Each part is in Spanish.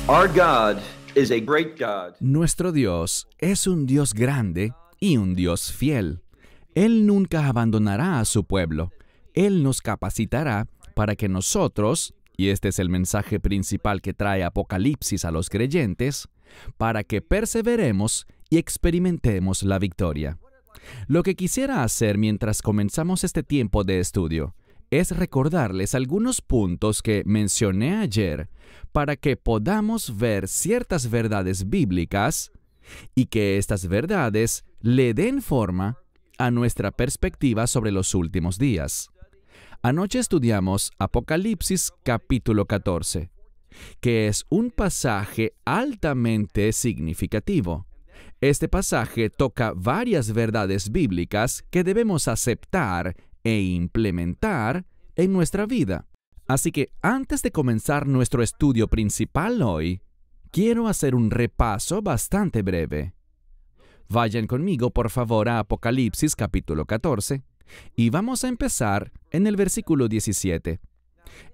Our God is a great God. Nuestro Dios es un Dios grande y un Dios fiel. Él nunca abandonará a su pueblo. Él nos capacitará para que nosotros, y este es el mensaje principal que trae Apocalipsis a los creyentes, para que perseveremos y experimentemos la victoria. Lo que quisiera hacer mientras comenzamos este tiempo de estudio es recordarles algunos puntos que mencioné ayer para que podamos ver ciertas verdades bíblicas y que estas verdades le den forma a nuestra perspectiva sobre los últimos días. Anoche estudiamos Apocalipsis capítulo 14, que es un pasaje altamente significativo. Este pasaje toca varias verdades bíblicas que debemos aceptar e implementar en nuestra vida. Así que antes de comenzar nuestro estudio principal hoy, quiero hacer un repaso bastante breve. Vayan conmigo, por favor, a Apocalipsis capítulo 14 y vamos a empezar en el versículo 17.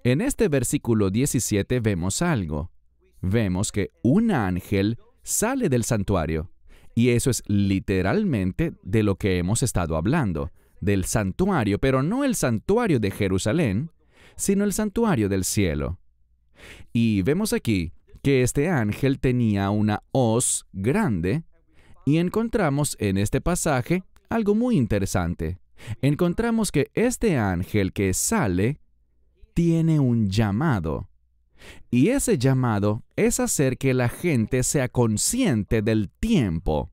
En este versículo 17 vemos algo. Vemos que un ángel sale del santuario. Y eso es literalmente de lo que hemos estado hablando, del santuario, pero no el santuario de Jerusalén, sino el santuario del cielo. Y vemos aquí que este ángel tenía una hoz grande, y encontramos en este pasaje algo muy interesante. Encontramos que este ángel que sale tiene un llamado. Y ese llamado es hacer que la gente sea consciente del tiempo,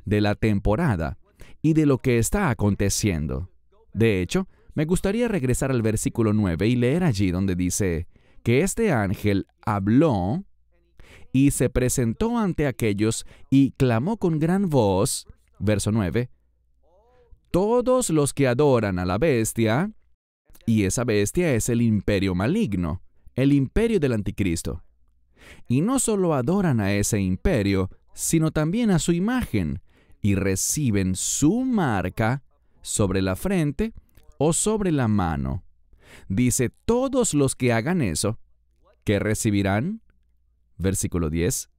de la temporada y de lo que está aconteciendo. De hecho, me gustaría regresar al versículo 9 y leer allí donde dice que este ángel habló y se presentó ante aquellos y clamó con gran voz, verso 9, todos los que adoran a la bestia, y esa bestia es el imperio maligno, el imperio del anticristo. Y no solo adoran a ese imperio, sino también a su imagen, y reciben su marca sobre la frente o sobre la mano. Dice, todos los que hagan eso, ¿qué recibirán? Versículo 10.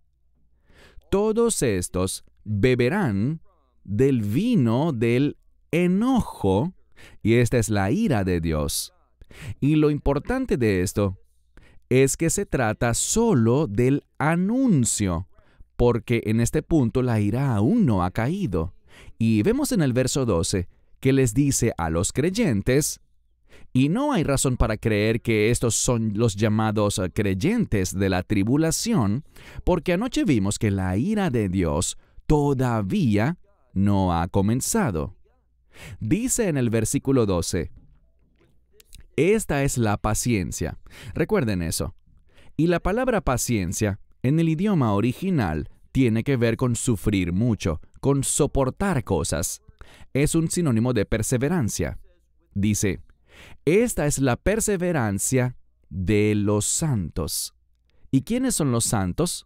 Todos estos beberán del vino del enojo, y esta es la ira de Dios. Y lo importante de esto es que se trata solo del anuncio, porque en este punto la ira aún no ha caído. Y vemos en el verso 12 que les dice a los creyentes, y no hay razón para creer que estos son los llamados creyentes de la tribulación, porque anoche vimos que la ira de Dios todavía no ha comenzado. Dice en el versículo 12, esta es la paciencia. Recuerden eso. Y la palabra paciencia, en el idioma original, tiene que ver con sufrir mucho, con soportar cosas. Es un sinónimo de perseverancia. Dice, esta es la perseverancia de los santos. ¿Y quiénes son los santos?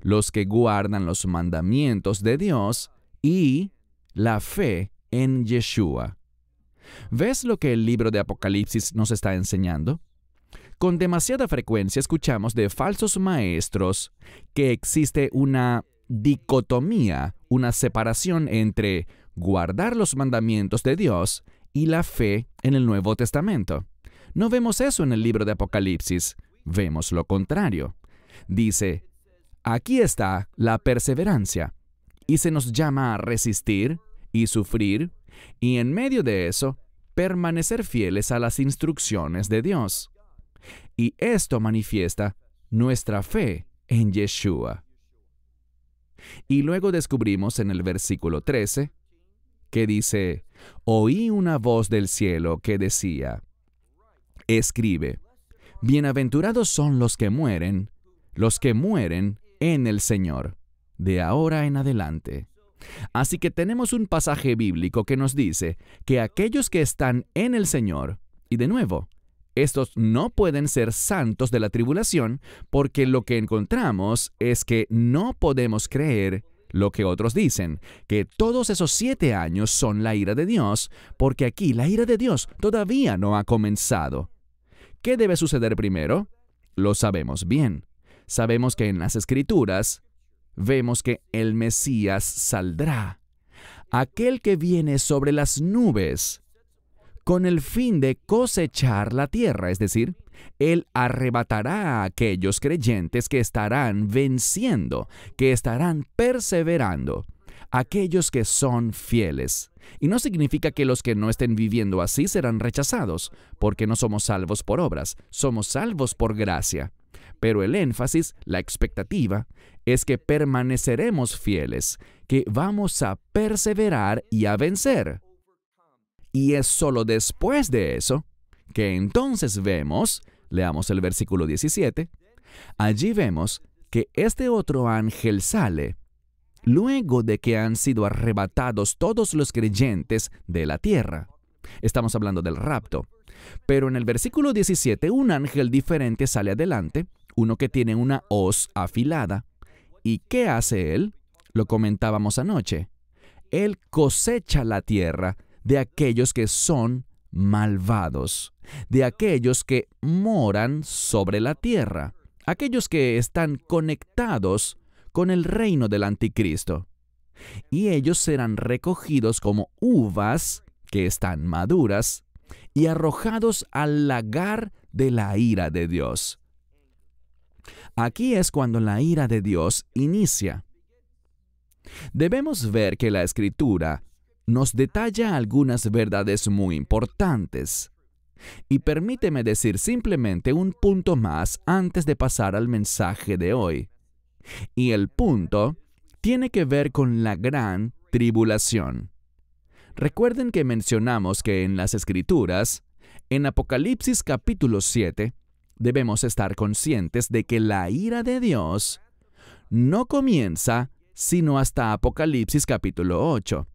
Los que guardan los mandamientos de Dios y la fe en Yeshua. ¿Ves lo que el libro de Apocalipsis nos está enseñando? Con demasiada frecuencia escuchamos de falsos maestros que existe una dicotomía, una separación entre guardar los mandamientos de Dios y la fe en el Nuevo Testamento. No vemos eso en el libro de Apocalipsis, vemos lo contrario. Dice, aquí está la perseverancia, y se nos llama a resistir y sufrir, y en medio de eso, permanecer fieles a las instrucciones de Dios. Y esto manifiesta nuestra fe en Yeshua. Y luego descubrimos en el versículo 13, que dice, oí una voz del cielo que decía, escribe, bienaventurados son los que mueren en el Señor, de ahora en adelante. Así que tenemos un pasaje bíblico que nos dice que aquellos que están en el Señor, y de nuevo, estos no pueden ser santos de la tribulación porque lo que encontramos es que no podemos creer lo que otros dicen, que todos esos 7 años son la ira de Dios, porque aquí la ira de Dios todavía no ha comenzado. ¿Qué debe suceder primero? Lo sabemos bien. sabemos que en las Escrituras vemos que el Mesías saldrá, aquel que viene sobre las nubes, con el fin de cosechar la tierra, es decir, Él arrebatará a aquellos creyentes que estarán venciendo, que estarán perseverando, aquellos que son fieles. Y no significa que los que no estén viviendo así serán rechazados, porque no somos salvos por obras, somos salvos por gracia. Pero el énfasis, la expectativa, es que permaneceremos fieles, que vamos a perseverar y a vencer. Y es solo después de eso que entonces vemos, leamos el versículo 17, allí vemos que este otro ángel sale, luego de que han sido arrebatados todos los creyentes de la tierra. Estamos hablando del rapto. Pero en el versículo 17, un ángel diferente sale adelante, uno que tiene una hoz afilada. ¿Y qué hace él? Lo comentábamos anoche. Él cosecha la tierra de aquellos que son malvados, de aquellos que moran sobre la tierra, aquellos que están conectados con el reino del anticristo. Y ellos serán recogidos como uvas que están maduras y arrojados al lagar de la ira de Dios. Aquí es cuando la ira de Dios inicia. Debemos ver que la Escritura nos detalla algunas verdades muy importantes. Y permíteme decir simplemente un punto más antes de pasar al mensaje de hoy. Y el punto tiene que ver con la gran tribulación. Recuerden que mencionamos que en las Escrituras, en Apocalipsis capítulo 7, debemos estar conscientes de que la ira de Dios no comienza sino hasta Apocalipsis capítulo 8.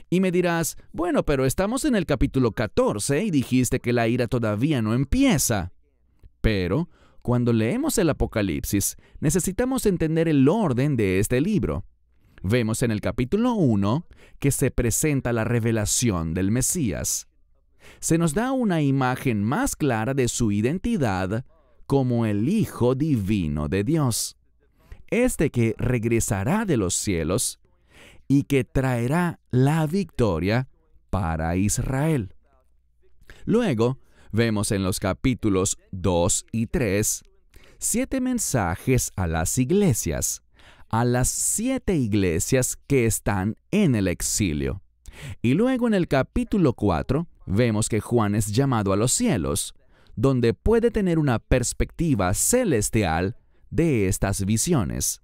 Y me dirás, bueno, pero estamos en el capítulo 14 y dijiste que la ira todavía no empieza. Pero, cuando leemos el Apocalipsis, necesitamos entender el orden de este libro. Vemos en el capítulo 1 que se presenta la revelación del Mesías. Se nos da una imagen más clara de su identidad como el Hijo Divino de Dios. Este que regresará de los cielos y que traerá la victoria para Israel. Luego, vemos en los capítulos 2 y 3, 7 mensajes a las iglesias, a las 7 iglesias que están en el exilio. Y luego en el capítulo 4, vemos que Juan es llamado a los cielos, donde puede tener una perspectiva celestial de estas visiones.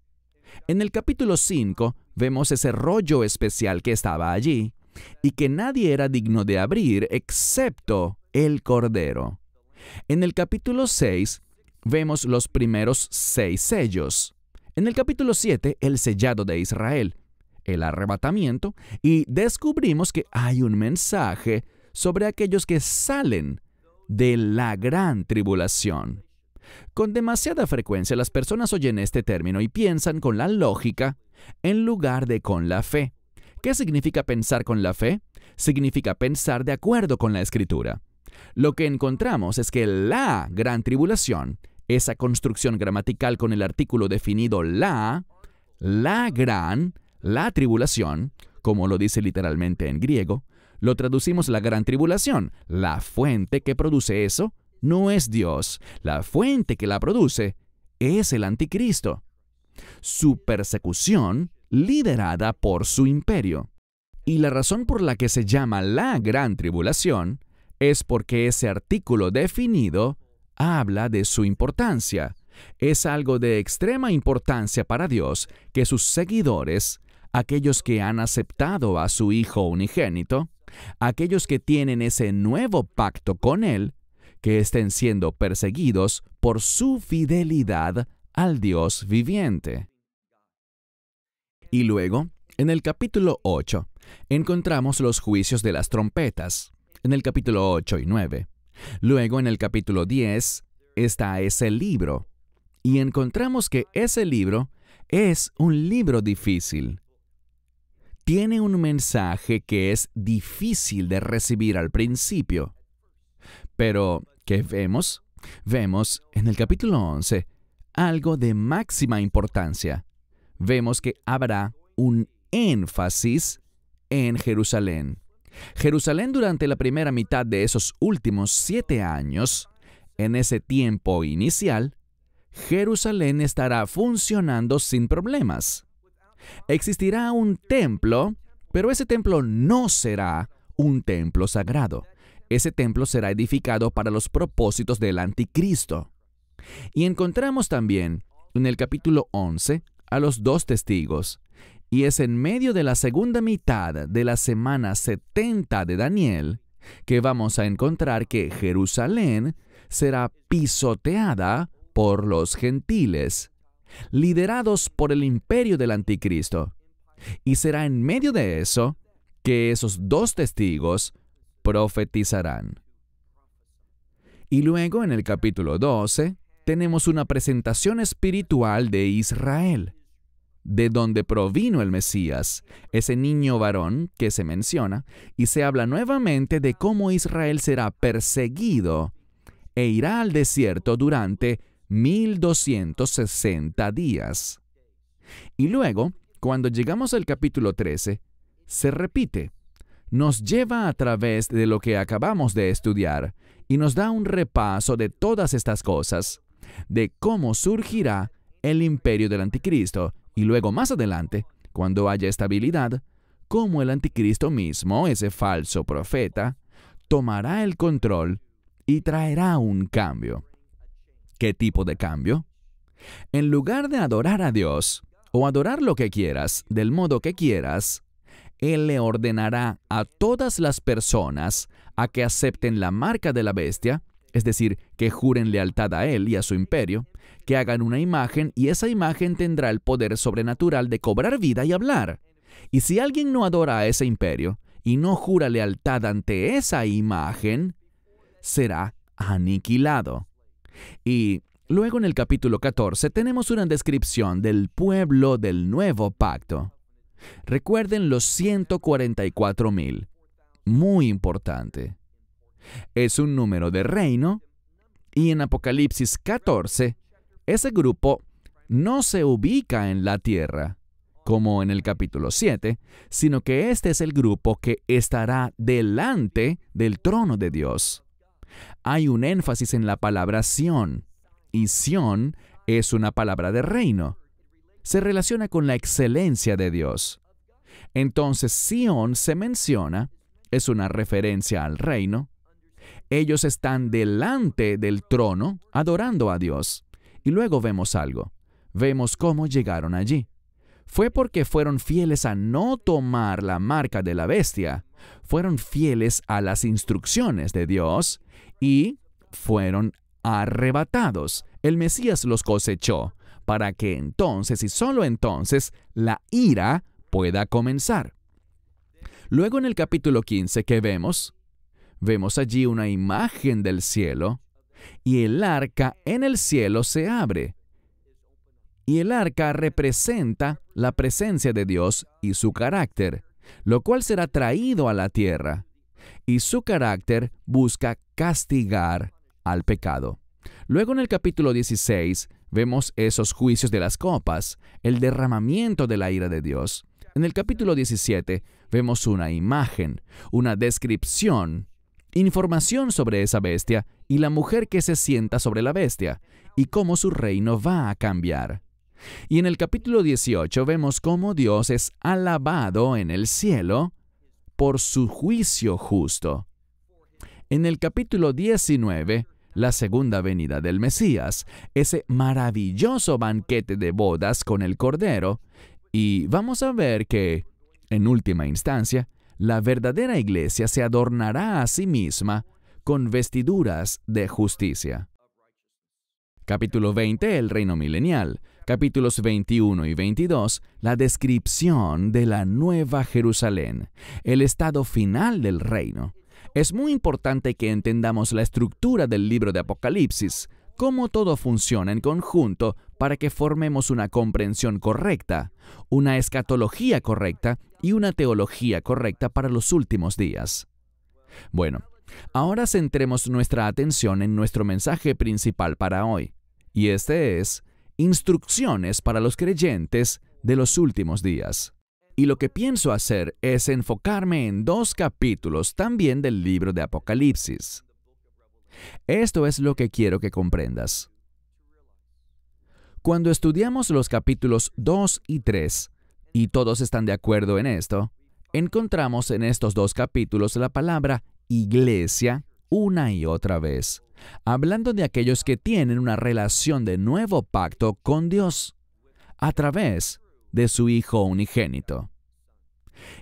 En el capítulo 5, vemos ese rollo especial que estaba allí y que nadie era digno de abrir excepto el Cordero. En el capítulo 6, vemos los primeros 6 sellos. En el capítulo 7, el sellado de Israel, el arrebatamiento, y descubrimos que hay un mensaje sobre aquellos que salen de la gran tribulación. Con demasiada frecuencia las personas oyen este término y piensan con la lógica en lugar de con la fe. ¿Qué significa pensar con la fe? Significa pensar de acuerdo con la Escritura. Lo que encontramos es que la gran tribulación, esa construcción gramatical con el artículo definido la tribulación, como lo dice literalmente en griego, lo traducimos la gran tribulación. La fuente que produce eso no es Dios. La fuente que la produce es el anticristo. Su persecución liderada por su imperio. Y la razón por la que se llama la gran tribulación es porque ese artículo definido habla de su importancia. Es algo de extrema importancia para Dios que sus seguidores, aquellos que han aceptado a su Hijo unigénito, aquellos que tienen ese nuevo pacto con Él, que estén siendo perseguidos por su fidelidad al Dios viviente. Y luego, en el capítulo 8, encontramos los juicios de las trompetas, en el capítulo 8 y 9. Luego, en el capítulo 10, está ese libro, y encontramos que ese libro es un libro difícil. Tiene un mensaje que es difícil de recibir al principio. Pero, ¿qué vemos? Vemos en el capítulo 11 algo de máxima importancia. Vemos que habrá un énfasis en Jerusalén. Jerusalén durante la primera mitad de esos últimos 7 años, en ese tiempo inicial, Jerusalén estará funcionando sin problemas. Existirá un templo, pero ese templo no será un templo sagrado. Ese templo será edificado para los propósitos del anticristo. Y encontramos también en el capítulo 11 a los 2 testigos, y es en medio de la segunda mitad de la semana 70 de Daniel que vamos a encontrar que Jerusalén será pisoteada por los gentiles, liderados por el imperio del anticristo. Y será en medio de eso que esos 2 testigos profetizarán. Y luego en el capítulo 12 tenemos una presentación espiritual de Israel, de donde provino el Mesías, ese niño varón que se menciona, y se habla nuevamente de cómo Israel será perseguido e irá al desierto durante 1260 días. Y luego, cuando llegamos al capítulo 13, se repite. Nos lleva a través de lo que acabamos de estudiar y nos da un repaso de todas estas cosas, de cómo surgirá el imperio del anticristo, y luego más adelante, cuando haya estabilidad, cómo el anticristo mismo, ese falso profeta, tomará el control y traerá un cambio. ¿Qué tipo de cambio? En lugar de adorar a Dios, o adorar lo que quieras, del modo que quieras, Él le ordenará a todas las personas a que acepten la marca de la bestia, es decir, que juren lealtad a Él y a su imperio, que hagan una imagen y esa imagen tendrá el poder sobrenatural de cobrar vida y hablar. Y si alguien no adora a ese imperio y no jura lealtad ante esa imagen, será aniquilado. Y luego en el capítulo 14 tenemos una descripción del pueblo del nuevo pacto. Recuerden los 144,000. Muy importante. Es un número de reino, y en Apocalipsis 14, ese grupo no se ubica en la tierra, como en el capítulo 7, sino que este es el grupo que estará delante del trono de Dios. Hay un énfasis en la palabra Sión, y Sión es una palabra de reino. Se relaciona con la excelencia de Dios. Entonces, Sión se menciona, es una referencia al reino. Ellos están delante del trono, adorando a Dios. Y luego vemos algo. Vemos cómo llegaron allí. Fue porque fueron fieles a no tomar la marca de la bestia. Fueron fieles a las instrucciones de Dios y fueron arrebatados. El Mesías los cosechó para que entonces y solo entonces la ira pueda comenzar. Luego en el capítulo 15, ¿qué vemos? Vemos allí una imagen del cielo y el arca en el cielo se abre. Y el arca representa la presencia de Dios y su carácter, lo cual será traído a la tierra. Y su carácter busca castigar al pecado. Luego en el capítulo 16 vemos esos juicios de las copas, el derramamiento de la ira de Dios. En el capítulo 17 vemos una imagen, una descripción, información sobre esa bestia y la mujer que se sienta sobre la bestia y cómo su reino va a cambiar. Y en el capítulo 18 vemos cómo Dios es alabado en el cielo por su juicio justo. En el capítulo 19, la segunda venida del Mesías, ese maravilloso banquete de bodas con el Cordero, y vamos a ver que, en última instancia, la verdadera iglesia se adornará a sí misma con vestiduras de justicia. Capítulo 20, el reino milenial. Capítulos 21 y 22, la descripción de la Nueva Jerusalén, el estado final del reino. Es muy importante que entendamos la estructura del libro de Apocalipsis, cómo todo funciona en conjunto para que formemos una comprensión correcta, una escatología correcta y una teología correcta para los últimos días. Bueno, ahora centremos nuestra atención en nuestro mensaje principal para hoy, y este es instrucciones para los creyentes de los últimos días. Y lo que pienso hacer es enfocarme en 2 capítulos también del libro de Apocalipsis. Esto es lo que quiero que comprendas. Cuando estudiamos los capítulos 2 y 3, y todos están de acuerdo en esto, encontramos en estos 2 capítulos la palabra iglesia una y otra vez, hablando de aquellos que tienen una relación de nuevo pacto con Dios a través de su Hijo unigénito.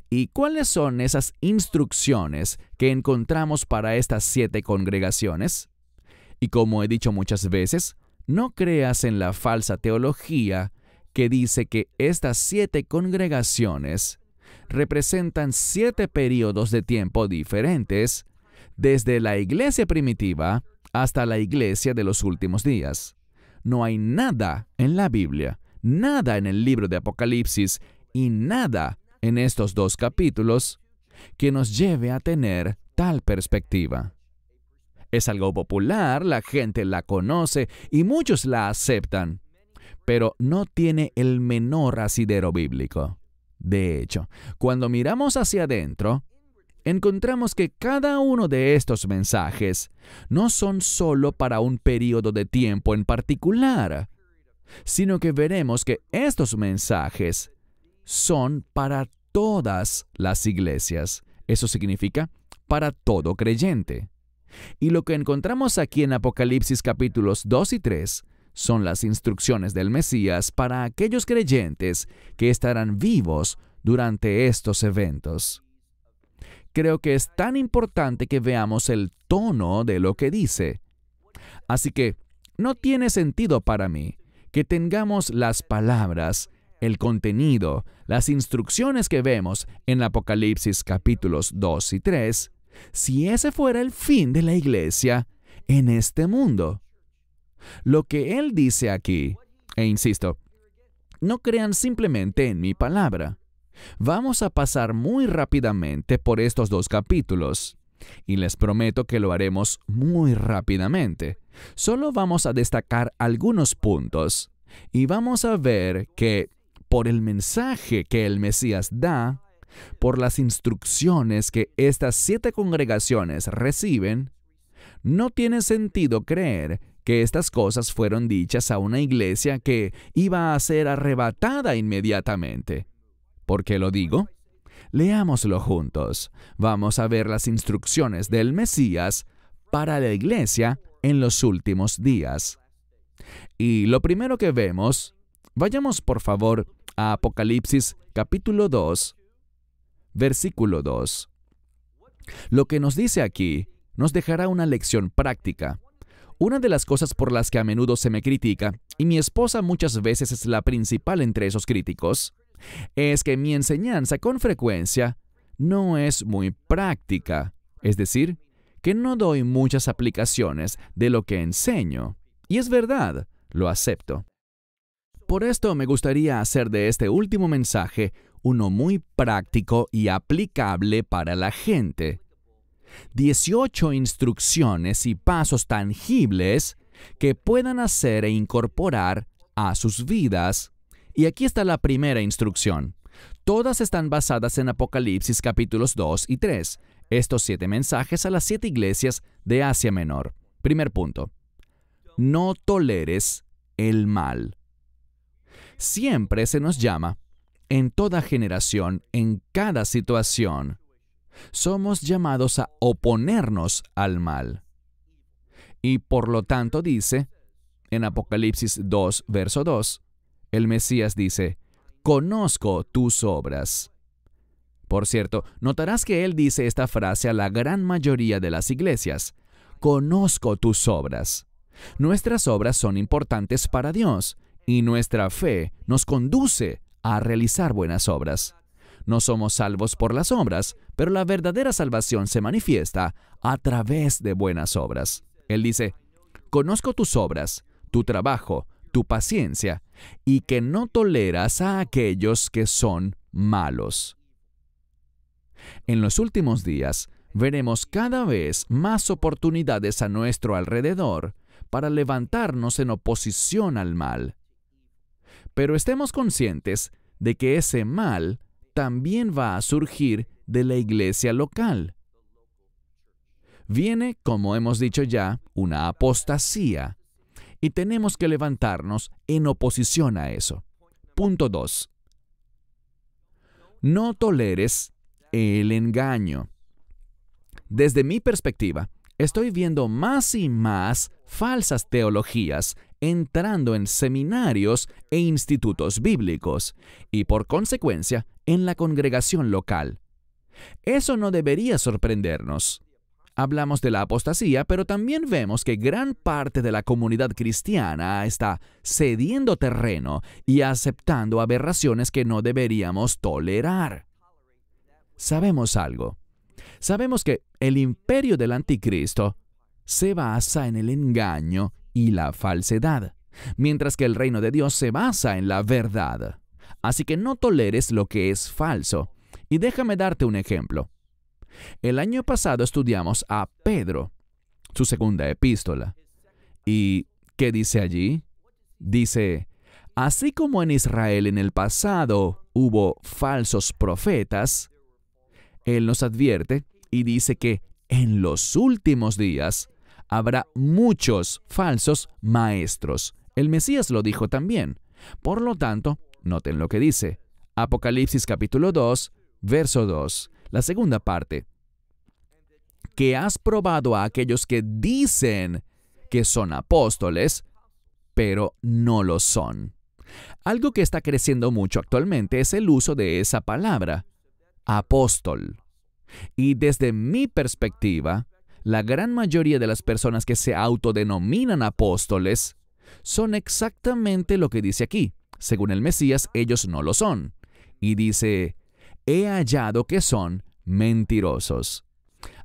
¿Y cuáles son esas instrucciones que encontramos para estas 7 congregaciones? Y como he dicho muchas veces, no creas en la falsa teología que dice que estas 7 congregaciones representan 7 periodos de tiempo diferentes, desde la iglesia primitiva hasta la iglesia de los últimos días. No hay nada en la Biblia, nada en el libro de Apocalipsis y nada en estos 2 capítulos que nos lleve a tener tal perspectiva. Es algo popular, la gente la conoce y muchos la aceptan, pero no tiene el menor asidero bíblico. De hecho, cuando miramos hacia adentro, encontramos que cada uno de estos mensajes no son solo para un periodo de tiempo en particular, sino que veremos que estos mensajes son para todas las iglesias. Eso significa para todo creyente. Y lo que encontramos aquí en Apocalipsis capítulos 2 y 3 son las instrucciones del Mesías para aquellos creyentes que estarán vivos durante estos eventos. Creo que es tan importante que veamos el tono de lo que dice. Así que no tiene sentido para mí que tengamos las palabras, el contenido, las instrucciones que vemos en Apocalipsis capítulos 2 y 3, si ese fuera el fin de la iglesia en este mundo. Lo que él dice aquí, e insisto, no crean simplemente en mi palabra. Vamos a pasar muy rápidamente por estos 2 capítulos, y les prometo que lo haremos muy rápidamente. Solo vamos a destacar algunos puntos, y vamos a ver que por el mensaje que el Mesías da, por las instrucciones que estas 7 congregaciones reciben, no tiene sentido creer que estas cosas fueron dichas a una iglesia que iba a ser arrebatada inmediatamente. ¿Por qué lo digo? Leámoslo juntos. Vamos a ver las instrucciones del Mesías para la iglesia en los últimos días. Y lo primero que vemos, vayamos por favor a Apocalipsis capítulo 2, versículo 2. Lo que nos dice aquí nos dejará una lección práctica. Una de las cosas por las que a menudo se me critica, y mi esposa muchas veces es la principal entre esos críticos, es que mi enseñanza con frecuencia no es muy práctica, es decir, que no doy muchas aplicaciones de lo que enseño. Y es verdad, lo acepto. Por esto me gustaría hacer de este último mensaje uno muy práctico y aplicable para la gente. 18 instrucciones y pasos tangibles que puedan hacer e incorporar a sus vidas. Y aquí está la primera instrucción. Todas están basadas en Apocalipsis capítulos 2 y 3. Estos 7 mensajes a las 7 iglesias de Asia Menor. Primer punto. No toleres el mal. Siempre se nos llama, en toda generación, en cada situación, somos llamados a oponernos al mal. Y por lo tanto dice, en Apocalipsis 2, verso 2, el Mesías dice, conozco tus obras. Por cierto, notarás que él dice esta frase a la gran mayoría de las iglesias, conozco tus obras. Nuestras obras son importantes para Dios, y nuestra fe nos conduce a realizar buenas obras. No somos salvos por las obras, pero la verdadera salvación se manifiesta a través de buenas obras. Él dice, conozco tus obras, tu trabajo, tu paciencia, y que no toleras a aquellos que son malos. En los últimos días, veremos cada vez más oportunidades a nuestro alrededor para levantarnos en oposición al mal. Pero estemos conscientes de que ese mal también va a surgir de la iglesia local. Viene, como hemos dicho ya, una apostasía, y tenemos que levantarnos en oposición a eso. Punto 2. No toleres el engaño. Desde mi perspectiva, estoy viendo más y más falsas teologías entrando en seminarios e institutos bíblicos y, por consecuencia, en la congregación local. Eso no debería sorprendernos. Hablamos de la apostasía, pero también vemos que gran parte de la comunidad cristiana está cediendo terreno y aceptando aberraciones que no deberíamos tolerar. Sabemos algo. Sabemos que el imperio del anticristo se basa en el engaño y la falsedad, mientras que el reino de Dios se basa en la verdad. Así que no toleres lo que es falso. Y déjame darte un ejemplo. El año pasado estudiamos a Pedro, su segunda epístola. ¿Y qué dice allí? Dice, así como en Israel en el pasado hubo falsos profetas, él nos advierte y dice que en los últimos días habrá muchos falsos maestros. El Mesías lo dijo también. Por lo tanto, noten lo que dice. Apocalipsis capítulo 2, verso 2. La segunda parte. Que has probado a aquellos que dicen que son apóstoles, pero no lo son. Algo que está creciendo mucho actualmente es el uso de esa palabra, apóstol. Y desde mi perspectiva, la gran mayoría de las personas que se autodenominan apóstoles son exactamente lo que dice aquí. Según el Mesías, ellos no lo son. Y dice, he hallado que son mentirosos.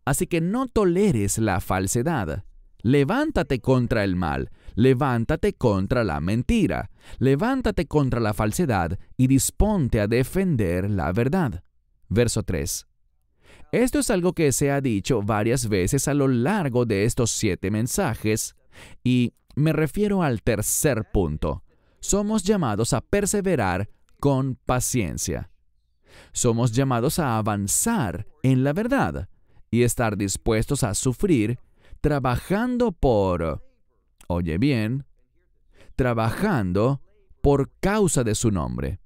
Así que no toleres la falsedad. Levántate contra el mal, levántate contra la mentira, levántate contra la falsedad y disponte a defender la verdad. Verso 3. Esto es algo que se ha dicho varias veces a lo largo de estos 7 mensajes, y me refiero al tercer punto. Somos llamados a perseverar con paciencia. Somos llamados a avanzar en la verdad y estar dispuestos a sufrir trabajando por, oye bien, trabajando por causa de su nombre.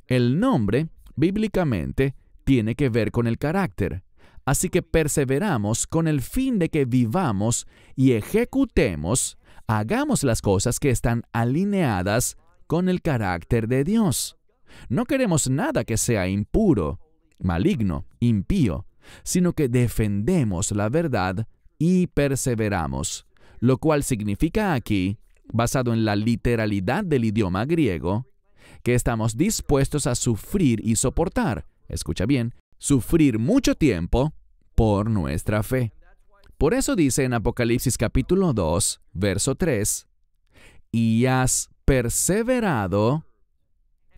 El nombre, bíblicamente, tiene que ver con el carácter, así que perseveramos con el fin de que vivamos y ejecutemos, hagamos las cosas que están alineadas con el carácter de Dios. No queremos nada que sea impuro, maligno, impío, sino que defendemos la verdad y perseveramos, lo cual significa aquí, basado en la literalidad del idioma griego, que estamos dispuestos a sufrir y soportar, escucha bien, sufrir mucho tiempo por nuestra fe. Por eso dice en Apocalipsis capítulo 2, verso 3, y has perseverado,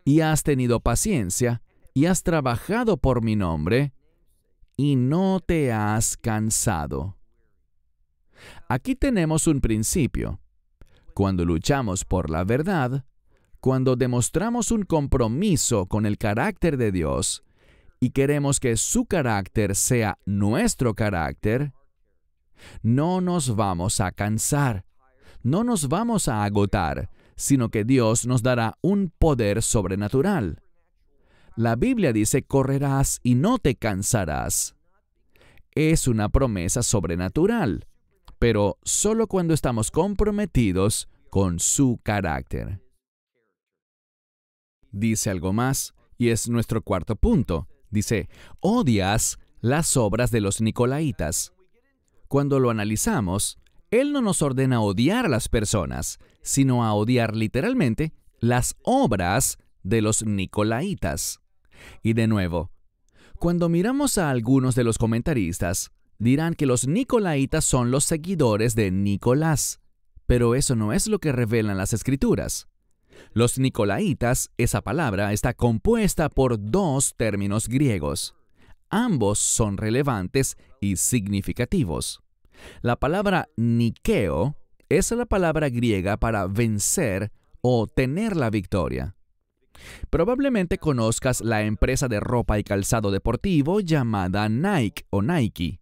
y has tenido paciencia, y has trabajado por mi nombre, y no te has cansado. Aquí tenemos un principio. Cuando luchamos por la verdad, cuando demostramos un compromiso con el carácter de Dios y queremos que su carácter sea nuestro carácter, no nos vamos a cansar, no nos vamos a agotar, sino que Dios nos dará un poder sobrenatural. La Biblia dice, correrás y no te cansarás. Es una promesa sobrenatural, pero solo cuando estamos comprometidos con su carácter. Dice algo más, y es nuestro cuarto punto. Dice, odias las obras de los nicolaítas. Cuando lo analizamos, Él no nos ordena odiar a las personas, sino a odiar literalmente las obras de los nicolaítas. Y de nuevo, cuando miramos a algunos de los comentaristas, dirán que los nicolaítas son los seguidores de Nicolás, pero eso no es lo que revelan las Escrituras. Los nicolaítas, esa palabra, está compuesta por 2 términos griegos. Ambos son relevantes y significativos. La palabra Nikeo es la palabra griega para vencer o tener la victoria. Probablemente conozcas la empresa de ropa y calzado deportivo llamada Nike o Nike,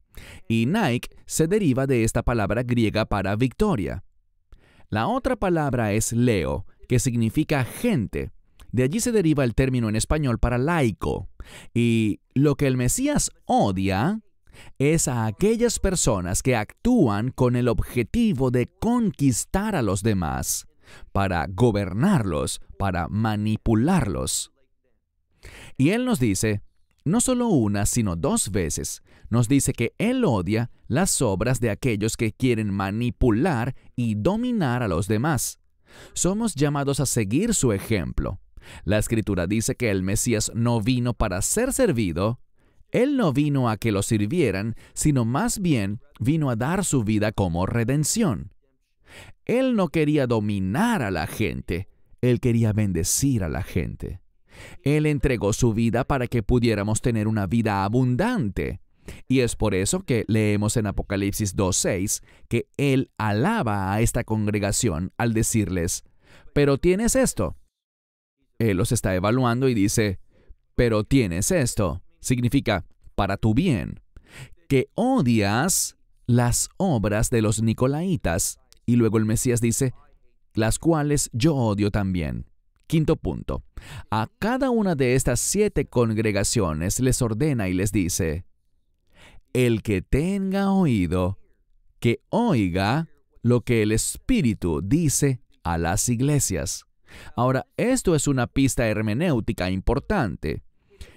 y Nike se deriva de esta palabra griega para victoria. La otra palabra es leo, que significa gente. De allí se deriva el término en español para laico. Y lo que el Mesías odia es a aquellas personas que actúan con el objetivo de conquistar a los demás, para gobernarlos, para manipularlos. Y Él nos dice, no solo una, sino 2 veces, nos dice que Él odia las obras de aquellos que quieren manipular y dominar a los demás. Somos llamados a seguir su ejemplo. La Escritura dice que el Mesías no vino para ser servido. Él no vino a que lo sirvieran, sino más bien vino a dar su vida como redención. Él no quería dominar a la gente, Él quería bendecir a la gente. Él entregó su vida para que pudiéramos tener una vida abundante. Y es por eso que leemos en Apocalipsis 2:6 que Él alaba a esta congregación al decirles, pero tienes esto. Él los está evaluando y dice, pero tienes esto. Significa, para tu bien, que odias las obras de los nicolaítas. Y luego el Mesías dice, las cuales yo odio también. Quinto punto. A cada una de estas 7 congregaciones les ordena y les dice, el que tenga oído, que oiga lo que el Espíritu dice a las iglesias. Ahora, esto es una pista hermenéutica importante.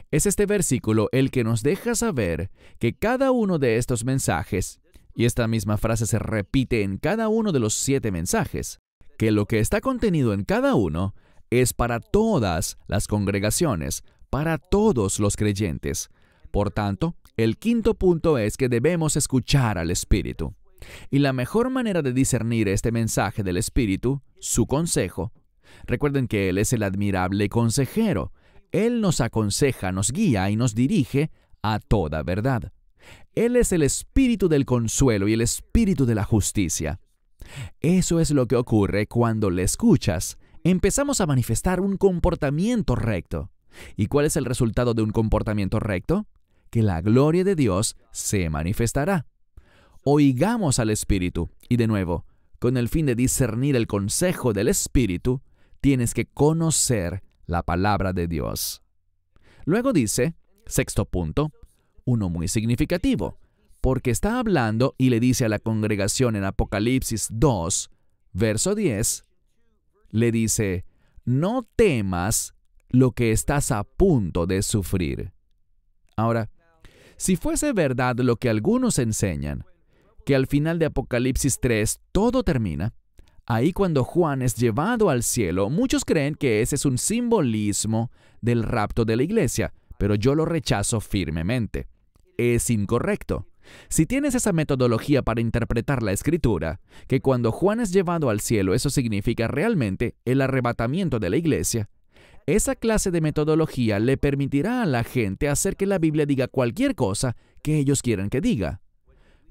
Es este versículo el que nos deja saber que cada uno de estos mensajes, y esta misma frase se repite en cada uno de los 7 mensajes, que lo que está contenido en cada uno es para todas las congregaciones, para todos los creyentes. Por tanto, el quinto punto es que debemos escuchar al Espíritu. Y la mejor manera de discernir este mensaje del Espíritu, su consejo, recuerden que Él es el admirable consejero. Él nos aconseja, nos guía y nos dirige a toda verdad. Él es el Espíritu del consuelo y el Espíritu de la justicia. Eso es lo que ocurre cuando le escuchas. Empezamos a manifestar un comportamiento recto. ¿Y cuál es el resultado de un comportamiento recto? Que la gloria de Dios se manifestará. Oigamos al Espíritu. Y de nuevo, con el fin de discernir el consejo del Espíritu, tienes que conocer la palabra de Dios. Luego dice, sexto punto, uno muy significativo, porque está hablando y le dice a la congregación en Apocalipsis 2, verso 10, le dice, no temas lo que estás a punto de sufrir. Ahora, si fuese verdad lo que algunos enseñan, que al final de Apocalipsis 3 todo termina, ahí cuando Juan es llevado al cielo, muchos creen que ese es un simbolismo del rapto de la iglesia, pero yo lo rechazo firmemente. Es incorrecto. Si tienes esa metodología para interpretar la Escritura, que cuando Juan es llevado al cielo eso significa realmente el arrebatamiento de la iglesia, esa clase de metodología le permitirá a la gente hacer que la Biblia diga cualquier cosa que ellos quieran que diga.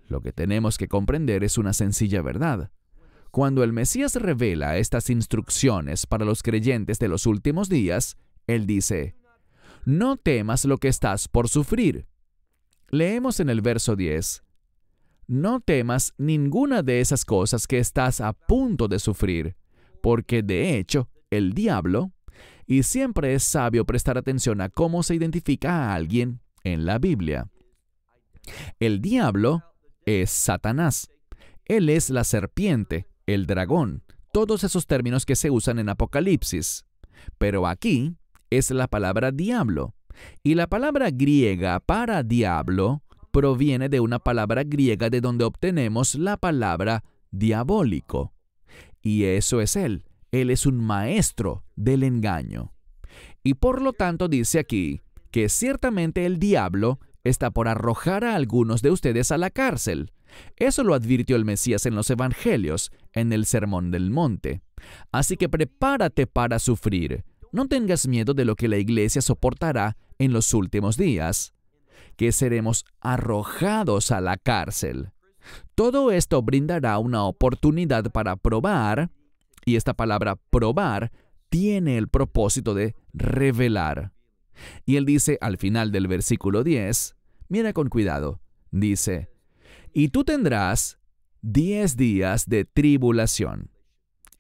Lo que tenemos que comprender es una sencilla verdad. Cuando el Mesías revela estas instrucciones para los creyentes de los últimos días, Él dice, no temas lo que estás por sufrir. Leemos en el verso 10, no temas ninguna de esas cosas que estás a punto de sufrir, porque de hecho, el diablo, y siempre es sabio prestar atención a cómo se identifica a alguien en la Biblia. El diablo es Satanás. Él es la serpiente, el dragón, todos esos términos que se usan en Apocalipsis. Pero aquí es la palabra diablo. Y la palabra griega para diablo proviene de una palabra griega de donde obtenemos la palabra diabólico. Y eso es él. Él es un maestro del engaño. Y por lo tanto dice aquí que ciertamente el diablo está por arrojar a algunos de ustedes a la cárcel. Eso lo advirtió el Mesías en los Evangelios, en el Sermón del Monte. Así que prepárate para sufrir. No tengas miedo de lo que la iglesia soportará en los últimos días, que seremos arrojados a la cárcel. Todo esto brindará una oportunidad para probar Y esta palabra probar tiene el propósito de revelar. Y él dice al final del versículo 10, mira con cuidado, dice, y tú tendrás 10 días de tribulación.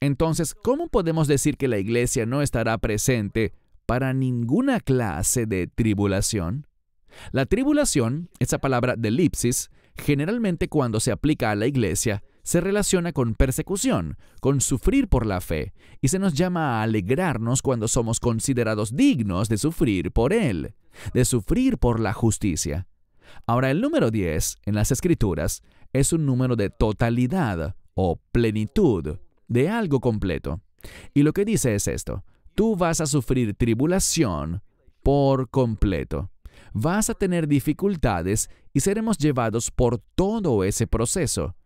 Entonces, ¿cómo podemos decir que la iglesia no estará presente para ninguna clase de tribulación? La tribulación, esa palabra de elipsis, generalmente cuando se aplica a la iglesia, se relaciona con persecución, con sufrir por la fe, y se nos llama a alegrarnos cuando somos considerados dignos de sufrir por Él, de sufrir por la justicia. Ahora, el número 10 en las Escrituras es un número de totalidad o plenitud, de algo completo. Y lo que dice es esto: tú vas a sufrir tribulación por completo. Vas a tener dificultades y seremos llevados por todo ese proceso.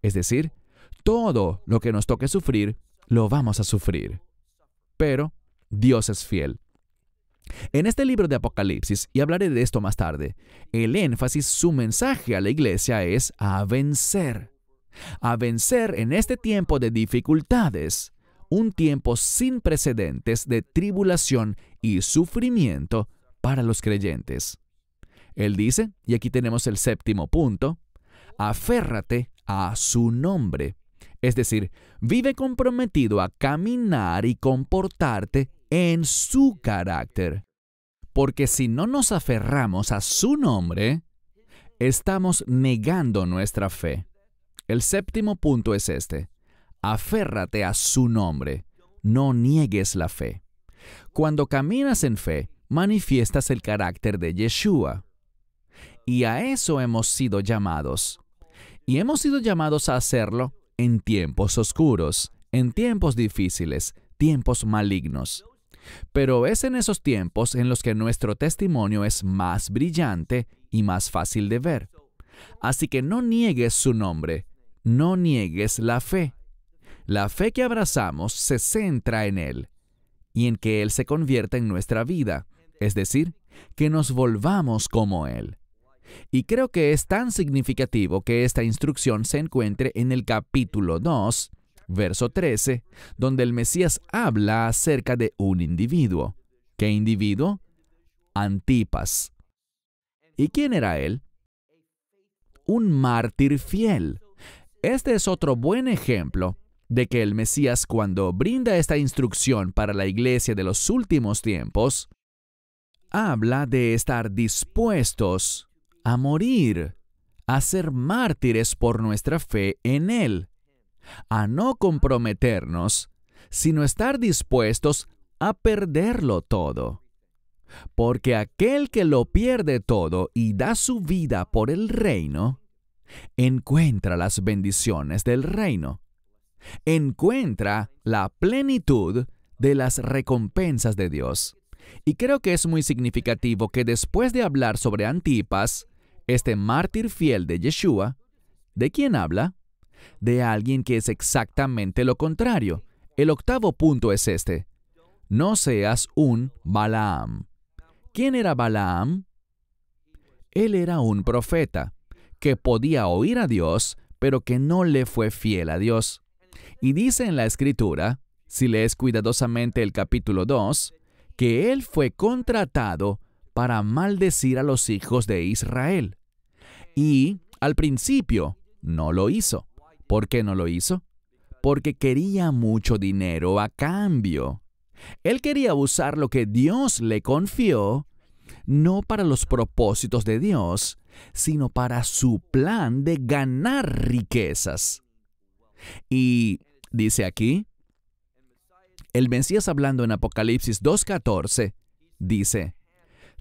Es decir, todo lo que nos toque sufrir, lo vamos a sufrir. Pero Dios es fiel. En este libro de Apocalipsis, y hablaré de esto más tarde, el énfasis, su mensaje a la iglesia es a vencer. A vencer en este tiempo de dificultades, un tiempo sin precedentes de tribulación y sufrimiento para los creyentes. Él dice, y aquí tenemos el séptimo punto, aférrate a su nombre. Es decir, vive comprometido a caminar y comportarte en su carácter. Porque si no nos aferramos a su nombre, estamos negando nuestra fe. El séptimo punto es este: aférrate a su nombre, no niegues la fe. Cuando caminas en fe, manifiestas el carácter de Yeshua. Y a eso hemos sido llamados. Y hemos sido llamados a hacerlo en tiempos oscuros, en tiempos difíciles, tiempos malignos. Pero es en esos tiempos en los que nuestro testimonio es más brillante y más fácil de ver. Así que no niegues su nombre, no niegues la fe. La fe que abrazamos se centra en Él y en que Él se convierta en nuestra vida, es decir, que nos volvamos como Él. Y creo que es tan significativo que esta instrucción se encuentre en el capítulo 2, verso 13, donde el Mesías habla acerca de un individuo. ¿Qué individuo? Antipas. ¿Y quién era él? Un mártir fiel. Este es otro buen ejemplo de que el Mesías, cuando brinda esta instrucción para la iglesia de los últimos tiempos, habla de estar dispuestos a morir, a ser mártires por nuestra fe en Él, a no comprometernos, sino estar dispuestos a perderlo todo. Porque aquel que lo pierde todo y da su vida por el reino, encuentra las bendiciones del reino, encuentra la plenitud de las recompensas de Dios. Y creo que es muy significativo que después de hablar sobre Antipas, este mártir fiel de Yeshua, ¿de quién habla? De alguien que es exactamente lo contrario. El octavo punto es este: no seas un Balaam. ¿Quién era Balaam? Él era un profeta que podía oír a Dios, pero que no le fue fiel a Dios. Y dice en la Escritura, si lees cuidadosamente el capítulo 2, que él fue contratado para maldecir a los hijos de Israel. Y al principio no lo hizo. ¿Por qué no lo hizo? Porque quería mucho dinero a cambio. Él quería usar lo que Dios le confió, no para los propósitos de Dios, sino para su plan de ganar riquezas. Y dice aquí, el Mesías hablando en Apocalipsis 2:14, dice,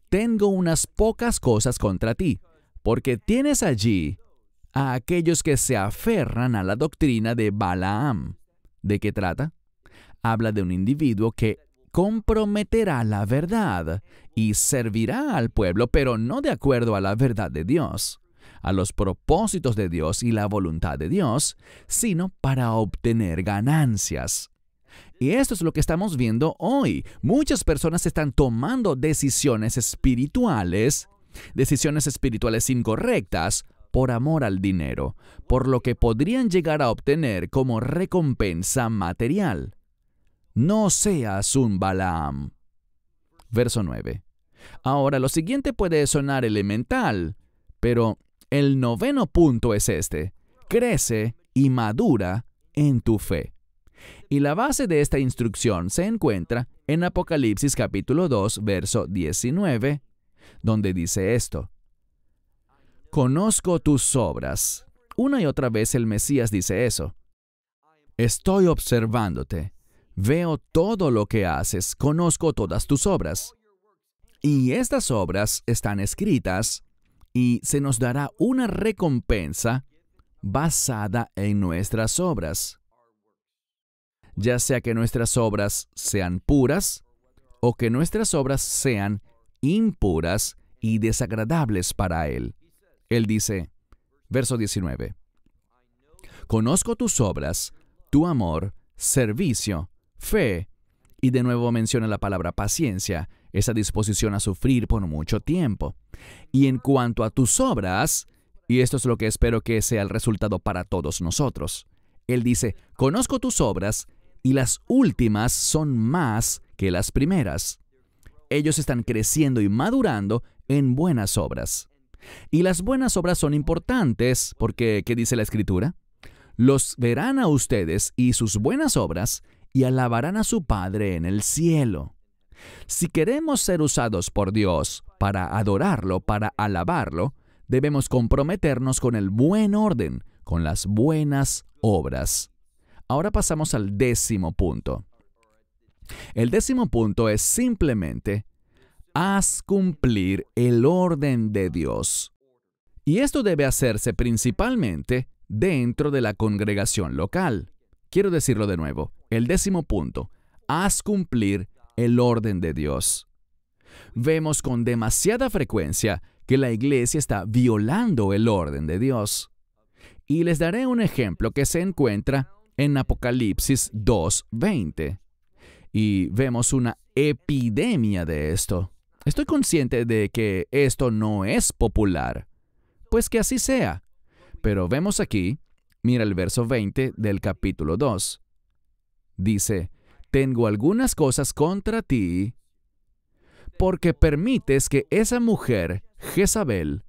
tengo unas pocas cosas contra ti, porque tienes allí a aquellos que se aferran a la doctrina de Balaam. ¿De qué trata? Habla de un individuo que comprometerá la verdad y servirá al pueblo, pero no de acuerdo a la verdad de Dios, a los propósitos de Dios y la voluntad de Dios, sino para obtener ganancias. Y esto es lo que estamos viendo hoy. Muchas personas están tomando decisiones espirituales incorrectas por amor al dinero, por lo que podrían llegar a obtener como recompensa material. No seas un Balaam. Verso 9. Ahora, lo siguiente puede sonar elemental, pero el noveno punto es este: crece y madura en tu fe. Y la base de esta instrucción se encuentra en Apocalipsis capítulo 2, verso 19, donde dice esto: conozco tus obras. Una y otra vez el Mesías dice eso. Estoy observándote. Veo todo lo que haces. Conozco todas tus obras. Y estas obras están escritas y se nos dará una recompensa basada en nuestras obras. Ya sea que nuestras obras sean puras o que nuestras obras sean impuras y desagradables para Él. Él dice, verso 19, conozco tus obras, tu amor, servicio, fe, y de nuevo menciona la palabra paciencia, esa disposición a sufrir por mucho tiempo. Y en cuanto a tus obras, y esto es lo que espero que sea el resultado para todos nosotros, Él dice, conozco tus obras, y las últimas son más que las primeras. Ellos están creciendo y madurando en buenas obras. Y las buenas obras son importantes porque, ¿qué dice la Escritura? Los verán a ustedes y sus buenas obras y alabarán a su Padre en el cielo. Si queremos ser usados por Dios para adorarlo, para alabarlo, debemos comprometernos con el buen orden, con las buenas obras. Ahora pasamos al 10º punto. El 10º punto es simplemente: haz cumplir el orden de Dios. Y esto debe hacerse principalmente dentro de la congregación local. Quiero decirlo de nuevo. El 10º punto: haz cumplir el orden de Dios. Vemos con demasiada frecuencia que la iglesia está violando el orden de Dios. Y les daré un ejemplo que se encuentra en Apocalipsis 2:20. Y vemos una epidemia de esto. Estoy consciente de que esto no es popular. Pues que así sea. Pero vemos aquí, mira el verso 20 del capítulo 2. Dice, tengo algunas cosas contra ti, porque permites que esa mujer, Jezabel,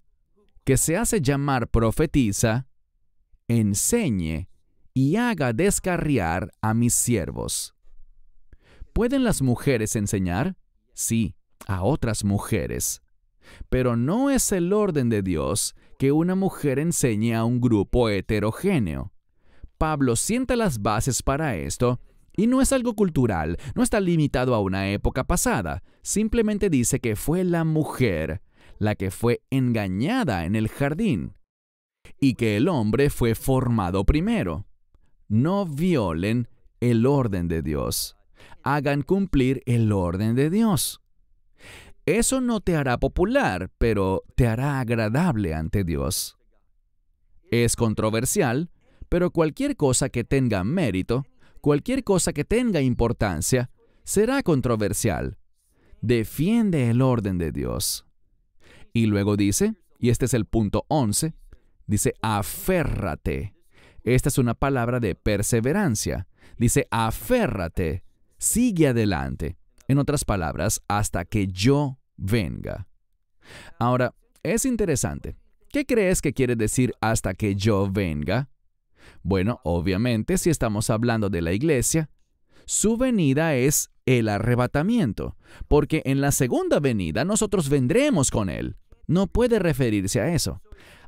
que se hace llamar profetisa, enseñe y haga descarriar a mis siervos. ¿Pueden las mujeres enseñar? Sí, a otras mujeres. Pero no es el orden de Dios que una mujer enseñe a un grupo heterogéneo. Pablo sienta las bases para esto y no es algo cultural, no está limitado a una época pasada. Simplemente dice que fue la mujer la que fue engañada en el jardín y que el hombre fue formado primero. No violen el orden de Dios. Hagan cumplir el orden de Dios. Eso no te hará popular, pero te hará agradable ante Dios. Es controversial, pero cualquier cosa que tenga mérito, cualquier cosa que tenga importancia, será controversial. Defiende el orden de Dios. Y luego dice, y este es el punto 11, dice, aférrate. Esta es una palabra de perseverancia. Dice, aférrate, sigue adelante. En otras palabras, hasta que yo venga. Ahora, es interesante. ¿Qué crees que quiere decir hasta que yo venga? Bueno, obviamente, si estamos hablando de la iglesia, su venida es el arrebatamiento, porque en la segunda venida nosotros vendremos con Él. No puede referirse a eso.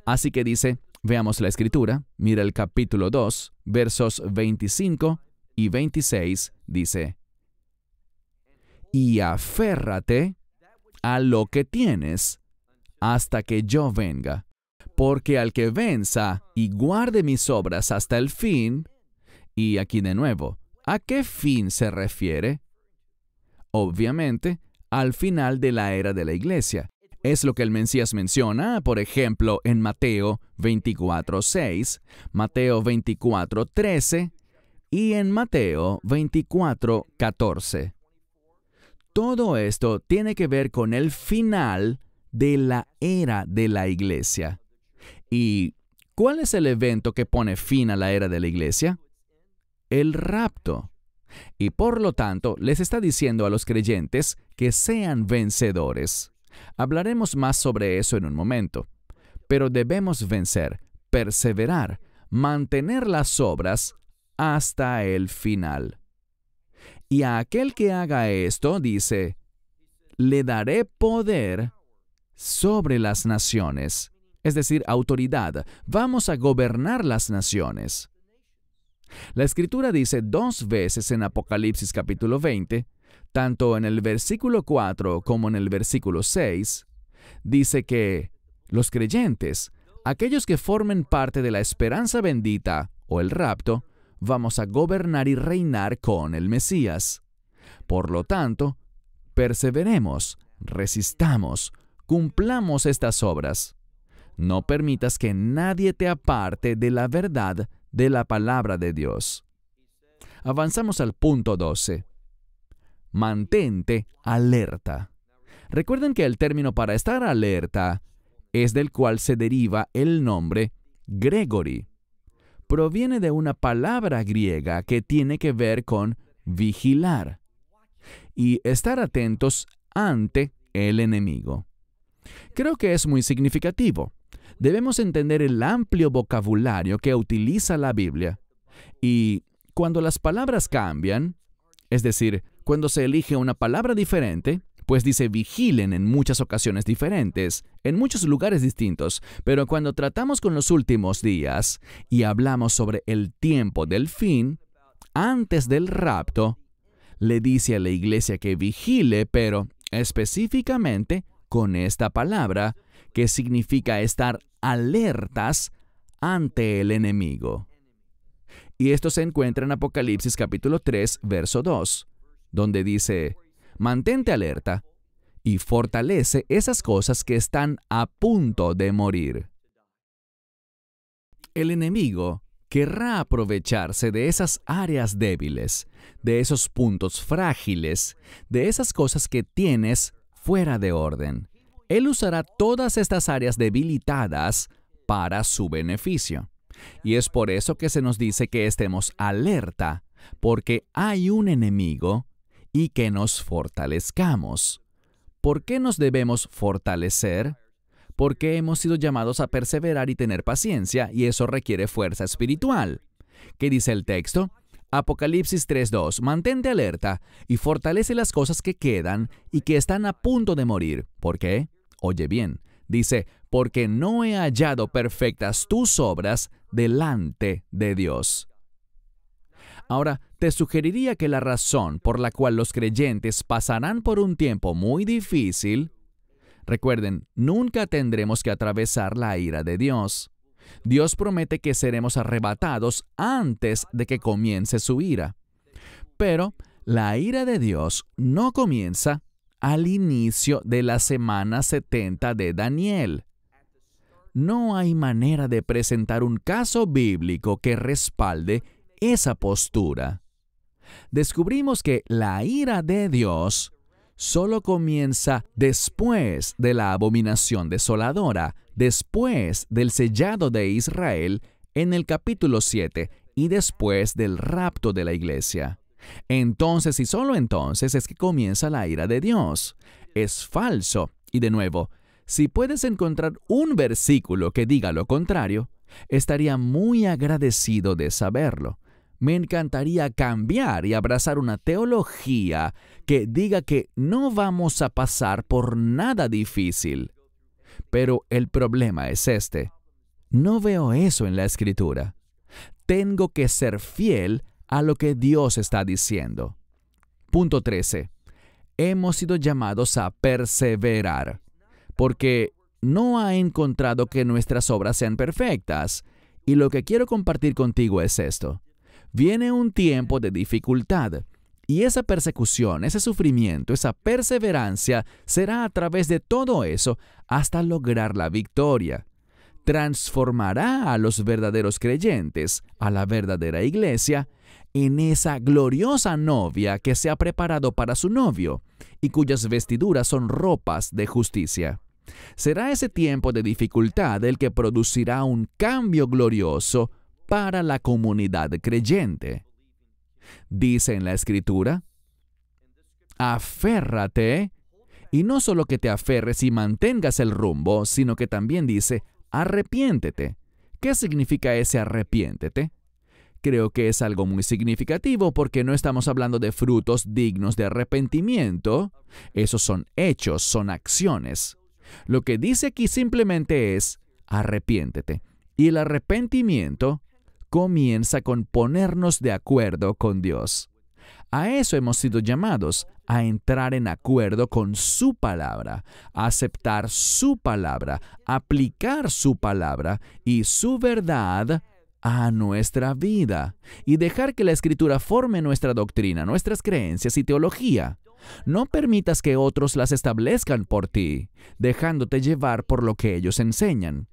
Así que dice, veamos la Escritura, mira el capítulo 2, versos 25 y 26, dice, y aférrate a lo que tienes hasta que yo venga. Porque al que venza y guarde mis obras hasta el fin, y aquí de nuevo, ¿a qué fin se refiere? Obviamente, al final de la era de la iglesia. Es lo que el Mesías menciona, por ejemplo, en Mateo 24:6, Mateo 24:13 y en Mateo 24:14. Todo esto tiene que ver con el final de la era de la iglesia. ¿Y cuál es el evento que pone fin a la era de la iglesia? El rapto. Y por lo tanto, les está diciendo a los creyentes que sean vencedores. Hablaremos más sobre eso en un momento. Pero debemos vencer, perseverar, mantener las obras hasta el final. Y a aquel que haga esto, dice, le daré poder sobre las naciones, es decir, autoridad. Vamos a gobernar las naciones. La Escritura dice 2 veces en Apocalipsis capítulo 20, tanto en el versículo 4 como en el versículo 6, dice que los creyentes, aquellos que formen parte de la esperanza bendita o el rapto, vamos a gobernar y reinar con el Mesías. Por lo tanto, perseveremos, resistamos, cumplamos estas obras. No permitas que nadie te aparte de la verdad de la palabra de Dios. Avanzamos al punto 12. Mantente alerta. Recuerden que el término para estar alerta es del cual se deriva el nombre Gregory. Proviene de una palabra griega que tiene que ver con vigilar y estar atentos ante el enemigo. Creo que es muy significativo. Debemos entender el amplio vocabulario que utiliza la Biblia. Y cuando las palabras cambian, es decir, cuando se elige una palabra diferente, pues dice vigilen en muchas ocasiones diferentes, en muchos lugares distintos, pero cuando tratamos con los últimos días y hablamos sobre el tiempo del fin, antes del rapto, le dice a la iglesia que vigile, pero específicamente con esta palabra, que significa estar alertas ante el enemigo. Y esto se encuentra en Apocalipsis capítulo 3, verso 2, donde dice, mantente alerta y fortalece esas cosas que están a punto de morir. El enemigo querrá aprovecharse de esas áreas débiles, de esos puntos frágiles, de esas cosas que tienes fuera de orden. Él usará todas estas áreas debilitadas para su beneficio. Y es por eso que se nos dice que estemos alerta, porque hay un enemigo y que nos fortalezcamos. ¿Por qué nos debemos fortalecer? Porque hemos sido llamados a perseverar y tener paciencia, y eso requiere fuerza espiritual. ¿Qué dice el texto? Apocalipsis 3:2, mantente alerta y fortalece las cosas que quedan y que están a punto de morir. ¿Por qué? Oye bien, dice, porque no he hallado perfectas tus obras delante de Dios. Ahora, te sugeriría que la razón por la cual los creyentes pasarán por un tiempo muy difícil, recuerden, nunca tendremos que atravesar la ira de Dios. Dios promete que seremos arrebatados antes de que comience su ira. Pero la ira de Dios no comienza al inicio de la semana 70 de Daniel. No hay manera de presentar un caso bíblico que respalde esa postura. Descubrimos que la ira de Dios solo comienza después de la abominación desoladora, después del sellado de Israel en el capítulo 7 y después del rapto de la iglesia. Entonces y solo entonces es que comienza la ira de Dios. Es falso. Y de nuevo, si puedes encontrar un versículo que diga lo contrario, estaría muy agradecido de saberlo. Me encantaría cambiar y abrazar una teología que diga que no vamos a pasar por nada difícil. Pero el problema es este. No veo eso en la Escritura. Tengo que ser fiel a lo que Dios está diciendo. Punto 13. Hemos sido llamados a perseverar, porque no ha encontrado que nuestras obras sean perfectas. Y lo que quiero compartir contigo es esto. Viene un tiempo de dificultad, y esa persecución, ese sufrimiento, esa perseverancia será a través de todo eso hasta lograr la victoria. Transformará a los verdaderos creyentes, a la verdadera iglesia, en esa gloriosa novia que se ha preparado para su novio y cuyas vestiduras son ropas de justicia. Será ese tiempo de dificultad el que producirá un cambio glorioso para la comunidad creyente. Dice en la Escritura, aférrate, y no solo que te aferres y mantengas el rumbo, sino que también dice, arrepiéntete. ¿Qué significa ese arrepiéntete? Creo que es algo muy significativo porque no estamos hablando de frutos dignos de arrepentimiento. Esos son hechos, son acciones. Lo que dice aquí simplemente es, arrepiéntete. Y el arrepentimiento comienza con ponernos de acuerdo con Dios. A eso hemos sido llamados, a entrar en acuerdo con su palabra, a aceptar su palabra, aplicar su palabra y su verdad a nuestra vida y dejar que la Escritura forme nuestra doctrina, nuestras creencias y teología. No permitas que otros las establezcan por ti, dejándote llevar por lo que ellos enseñan.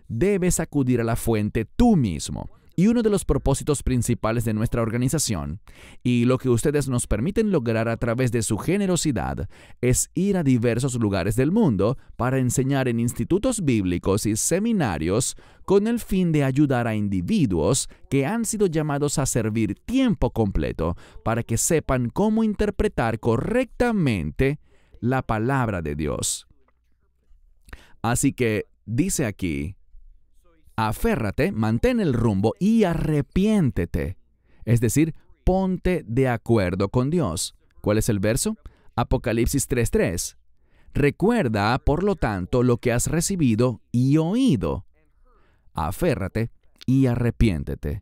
Debes acudir a la fuente tú mismo. Y uno de los propósitos principales de nuestra organización, y lo que ustedes nos permiten lograr a través de su generosidad, es ir a diversos lugares del mundo para enseñar en institutos bíblicos y seminarios con el fin de ayudar a individuos que han sido llamados a servir tiempo completo para que sepan cómo interpretar correctamente la palabra de Dios. Así que dice aquí, aférrate, mantén el rumbo y arrepiéntete. Es decir, ponte de acuerdo con Dios. ¿Cuál es el verso? Apocalipsis 3:3. Recuerda, por lo tanto, lo que has recibido y oído. Aférrate y arrepiéntete.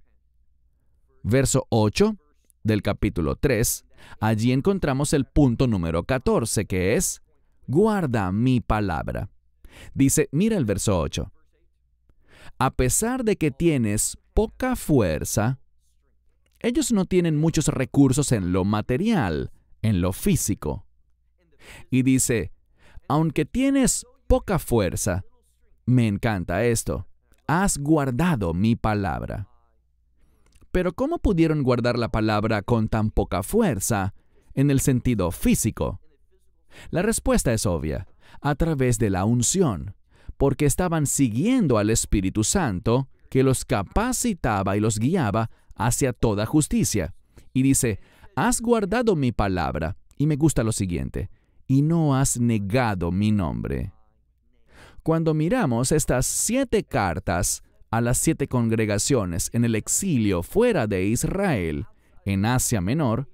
Verso 8 del capítulo 3. Allí encontramos el punto número 14, que es, guarda mi palabra. Dice, mira el verso 8. A pesar de que tienes poca fuerza, ellos no tienen muchos recursos en lo material, en lo físico. Y dice, aunque tienes poca fuerza, me encanta esto, has guardado mi palabra. Pero ¿cómo pudieron guardar la palabra con tan poca fuerza en el sentido físico? La respuesta es obvia, a través de la unción. Porque estaban siguiendo al Espíritu Santo, que los capacitaba y los guiaba hacia toda justicia. Y dice, has guardado mi palabra, y me gusta lo siguiente, y no has negado mi nombre. Cuando miramos estas 7 cartas a las 7 congregaciones en el exilio fuera de Israel, en Asia Menor,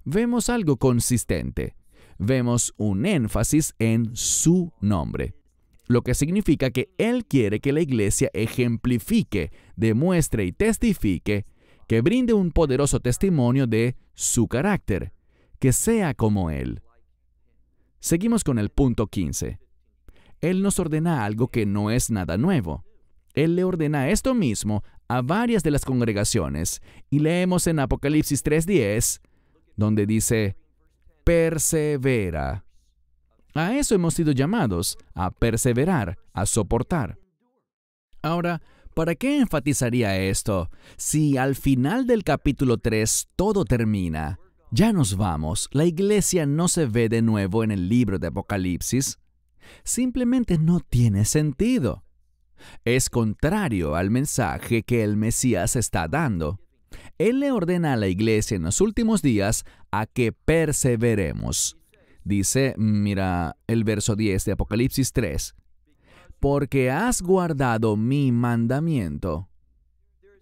vemos algo consistente. Vemos un énfasis en su nombre. Lo que significa que Él quiere que la iglesia ejemplifique, demuestre y testifique, que brinde un poderoso testimonio de su carácter, que sea como Él. Seguimos con el punto 15. Él nos ordena algo que no es nada nuevo. Él le ordena esto mismo a varias de las congregaciones, y leemos en Apocalipsis 3:10, donde dice, persevera. A eso hemos sido llamados, a perseverar, a soportar. Ahora, ¿para qué enfatizaría esto? Si al final del capítulo 3 todo termina, ya nos vamos, la iglesia no se ve de nuevo en el libro de Apocalipsis, simplemente no tiene sentido. Es contrario al mensaje que el Mesías está dando. Él le ordena a la iglesia en los últimos días a que perseveremos. Dice, mira el verso 10 de Apocalipsis 3, porque has guardado mi mandamiento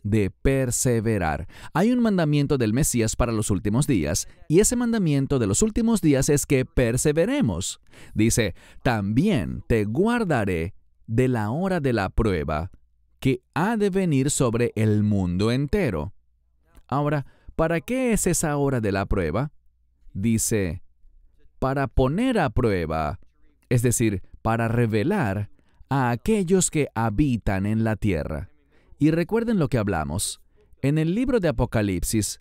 de perseverar. Hay un mandamiento del Mesías para los últimos días, y ese mandamiento de los últimos días es que perseveremos. Dice, también te guardaré de la hora de la prueba que ha de venir sobre el mundo entero. Ahora, ¿para qué es esa hora de la prueba? Dice, para poner a prueba, es decir, para revelar a aquellos que habitan en la tierra. Y recuerden lo que hablamos. En el libro de Apocalipsis,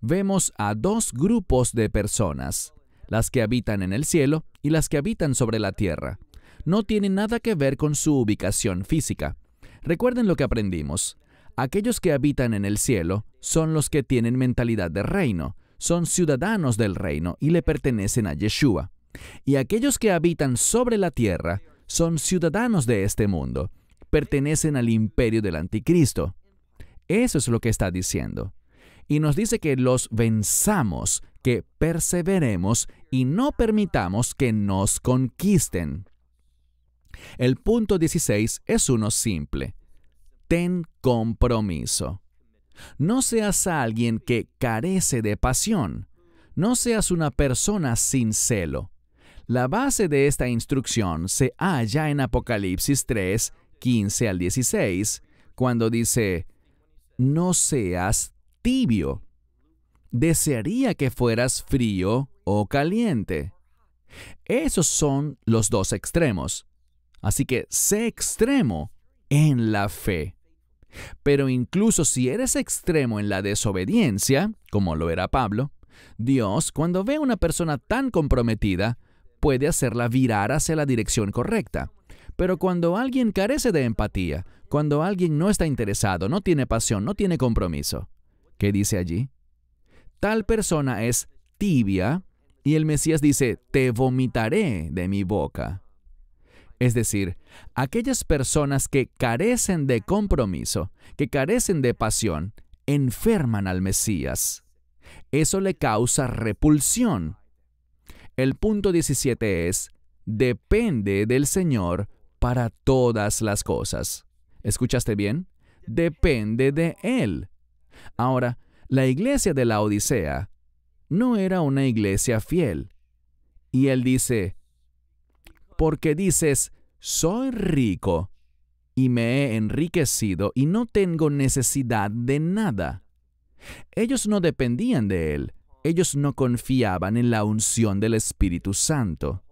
vemos a 2 grupos de personas, las que habitan en el cielo y las que habitan sobre la tierra. No tienen nada que ver con su ubicación física. Recuerden lo que aprendimos. Aquellos que habitan en el cielo son los que tienen mentalidad de reino, son ciudadanos del reino y le pertenecen a Yeshua. Y aquellos que habitan sobre la tierra son ciudadanos de este mundo, pertenecen al imperio del anticristo. Eso es lo que está diciendo. Y nos dice que los venzamos, que perseveremos y no permitamos que nos conquisten. El punto 16 es uno simple. Ten compromiso. No seas alguien que carece de pasión. No seas una persona sin celo. La base de esta instrucción se halla en Apocalipsis 3, 15 al 16, cuando dice, no seas tibio. Desearía que fueras frío o caliente. Esos son los dos extremos. Así que sé extremo en la fe. Pero incluso si eres extremo en la desobediencia, como lo era Pablo, Dios, cuando ve a una persona tan comprometida, puede hacerla virar hacia la dirección correcta. Pero cuando alguien carece de empatía, cuando alguien no está interesado, no tiene pasión, no tiene compromiso, ¿qué dice allí? Tal persona es tibia y el Mesías dice, te vomitaré de mi boca. Es decir, aquellas personas que carecen de compromiso, que carecen de pasión, enferman al Mesías. Eso le causa repulsión. El punto 17 es, depende del Señor para todas las cosas. ¿Escuchaste bien? Depende de Él. Ahora, la iglesia de la Odisea no era una iglesia fiel. Y Él dice, porque dices, soy rico y me he enriquecido y no tengo necesidad de nada. Ellos no dependían de Él. Ellos no confiaban en la unción del Espíritu Santo.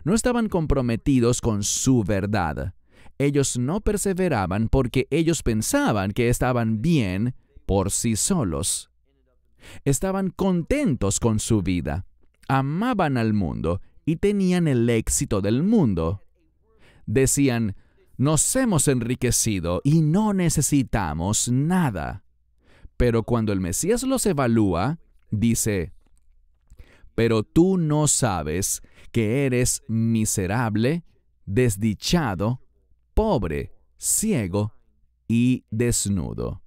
No estaban comprometidos con su verdad. Ellos no perseveraban porque ellos pensaban que estaban bien por sí solos. Estaban contentos con su vida. Amaban al mundo y tenían el éxito del mundo. Decían, nos hemos enriquecido y no necesitamos nada. Pero cuando el Mesías los evalúa, dice, pero tú no sabes que eres miserable, desdichado, pobre, ciego y desnudo.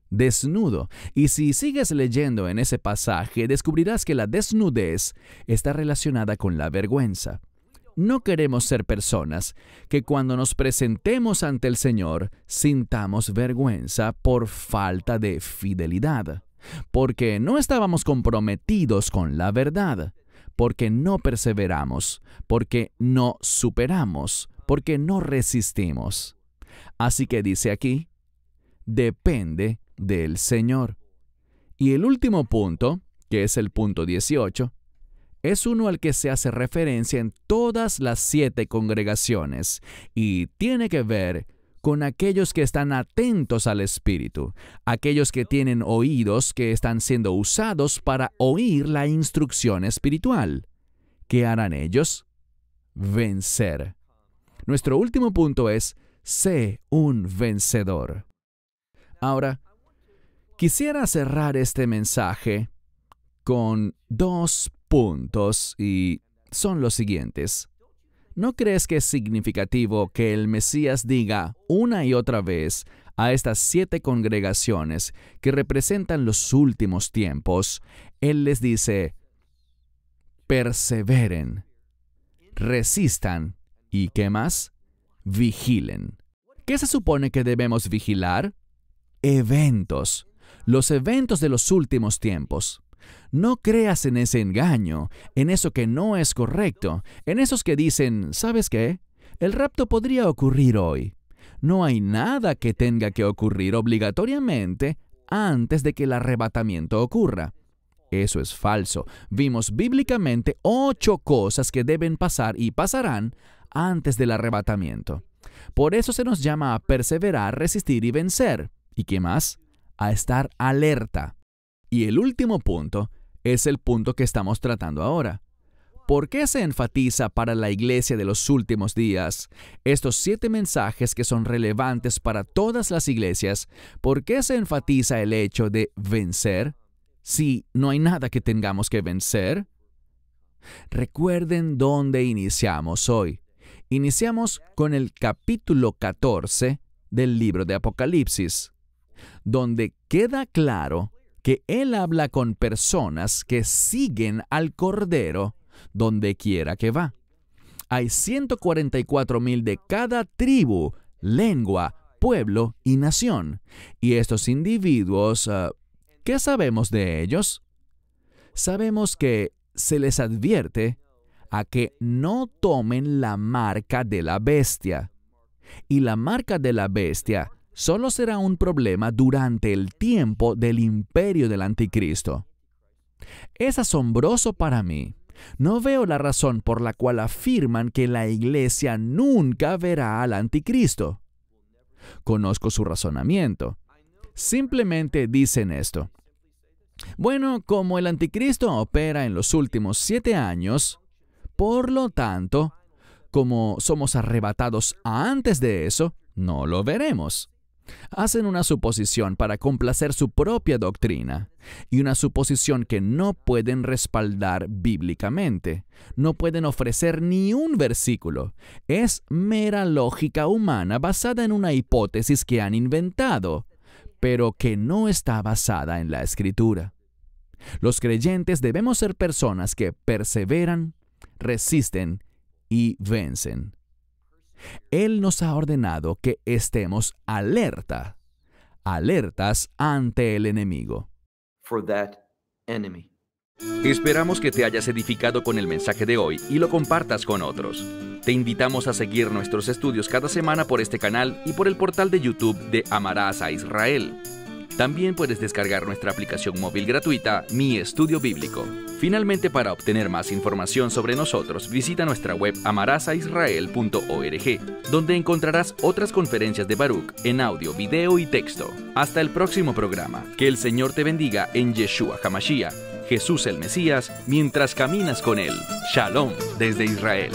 Desnudo. Y si sigues leyendo en ese pasaje, descubrirás que la desnudez está relacionada con la vergüenza. No queremos ser personas que cuando nos presentemos ante el Señor sintamos vergüenza por falta de fidelidad, porque no estábamos comprometidos con la verdad, porque no perseveramos, porque no superamos, porque no resistimos. Así que dice aquí, depende del Señor. Y el último punto, que es el punto 18, es uno al que se hace referencia en todas las 7 congregaciones y tiene que ver con aquellos que están atentos al Espíritu, aquellos que tienen oídos que están siendo usados para oír la instrucción espiritual. ¿Qué harán ellos? Vencer. Nuestro último punto es, sé un vencedor. Ahora, quisiera cerrar este mensaje con 2 puntos y son los siguientes. ¿No crees que es significativo que el Mesías diga una y otra vez a estas 7 congregaciones que representan los últimos tiempos? Él les dice, perseveren, resistan y ¿qué más? Vigilen. ¿Qué se supone que debemos vigilar? Eventos. Los eventos de los últimos tiempos. No creas en ese engaño, en eso que no es correcto, en esos que dicen, ¿sabes qué? El rapto podría ocurrir hoy. No hay nada que tenga que ocurrir obligatoriamente antes de que el arrebatamiento ocurra. Eso es falso. Vimos bíblicamente 8 cosas que deben pasar y pasarán antes del arrebatamiento. Por eso se nos llama a perseverar, resistir y vencer. ¿Y qué más? A estar alerta. Y el último punto es el punto que estamos tratando ahora. ¿Por qué se enfatiza para la iglesia de los últimos días estos 7 mensajes que son relevantes para todas las iglesias? ¿Por qué se enfatiza el hecho de vencer si no hay nada que tengamos que vencer? Recuerden dónde iniciamos hoy. Iniciamos con el capítulo 14 del libro de Apocalipsis, donde queda claro que Él habla con personas que siguen al Cordero donde quiera que va. Hay 144,000 de cada tribu, lengua, pueblo y nación. Y estos individuos, ¿qué sabemos de ellos? Sabemos que se les advierte a que no tomen la marca de la bestia. Y la marca de la bestia solo será un problema durante el tiempo del imperio del anticristo. Es asombroso para mí. No veo la razón por la cual afirman que la iglesia nunca verá al anticristo. Conozco su razonamiento. Simplemente dicen esto. Bueno, como el anticristo opera en los últimos 7 años, por lo tanto, como somos arrebatados antes de eso, no lo veremos. Hacen una suposición para complacer su propia doctrina, y una suposición que no pueden respaldar bíblicamente. No pueden ofrecer ni un versículo. Es mera lógica humana basada en una hipótesis que han inventado, pero que no está basada en la Escritura. Los creyentes debemos ser personas que perseveran, resisten y vencen. Él nos ha ordenado que estemos alertas ante el enemigo. For that enemy. Esperamos que te hayas edificado con el mensaje de hoy y lo compartas con otros. Te invitamos a seguir nuestros estudios cada semana por este canal y por el portal de YouTube de Amarás a Israel. También puedes descargar nuestra aplicación móvil gratuita, Mi Estudio Bíblico. Finalmente, para obtener más información sobre nosotros, visita nuestra web amarasaisrael.org, donde encontrarás otras conferencias de Baruch en audio, video y texto. Hasta el próximo programa. Que el Señor te bendiga en Yeshua HaMashiach, Jesús el Mesías, mientras caminas con Él. Shalom desde Israel.